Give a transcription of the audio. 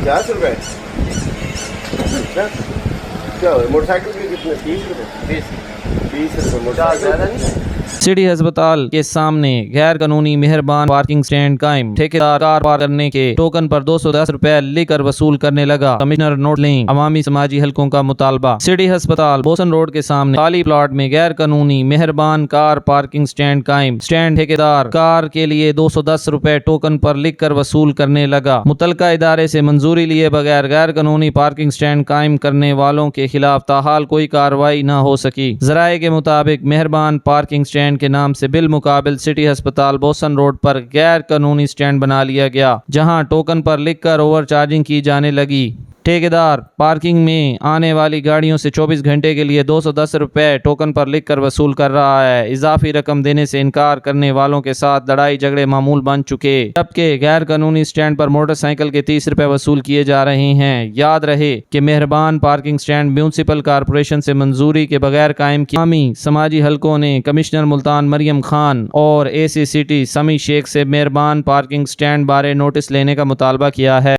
50 روپے کیا ہو motor cycle کے کتنے 30 روپے 20 روپے موٹر سائیکل سٹی ہسپتال کے سامنے غیر قانونی مہربان پارکنگ سٹینڈ قائم، ٹھیکیدار کار پارک کرنے کے ٹوکن پر 210 روپے لے کر وصول کرنے لگا، کمشنر نوٹ لیں، عوامی سماجی حلقوں کا مطالبہ۔ سٹی ہسپتال بوسن روڈ کے سامنے خالی پلاٹ میں غیر قانونی مہربان کار پارکنگ سٹینڈ قائم، سٹینڈ ٹھیکیدار کار کے لیے 210 روپے ٹوکن پر لکھ کر وصول کرنے لگا، متعلقہ ادارے سے منظوری لیے بغیر غیر قانونی پارکنگ سٹینڈ قائم کرنے والوں کے خلاف تاحال کوئی کارروائی نہ ہو سکی۔ ذرائع کے مطابق مہربان پارکنگ سٹینڈ کے نام سے بالمقابل سٹی ہسپتال بوسن روڈ پر غیر قانونی سٹینڈ بنا لیا گیا، جہاں ٹوکن پر لکھ کر اوور چارجنگ کی جانے لگی۔ ٹھیکیدار پارکنگ میں آنے والی گاڑیوں سے 24 گھنٹے کے لیے 210 روپے ٹوکن پر لکھ کر وصول کر رہا ہے۔ اضافی رقم دینے سے انکار کرنے والوں کے ساتھ لڑائی جھگڑے معمول بن چکے، جبکہ غیر قانونی سٹینڈ پر موٹر سائیکل کے 30 روپے وصول کیے جا رہے ہیں۔ یاد رہے کہ مہربان پارکنگ سٹینڈ میونسپل کارپوریشن سے منظوری کے بغیر قائم کیا۔ عوامی سماجی حلقوں نے کمشنر ملتان مریم خان اور اے سی سٹی سمی شیخ سے مہربان پارکنگ سٹینڈ بارے نوٹس لینے کا مطالبہ کیا ہے۔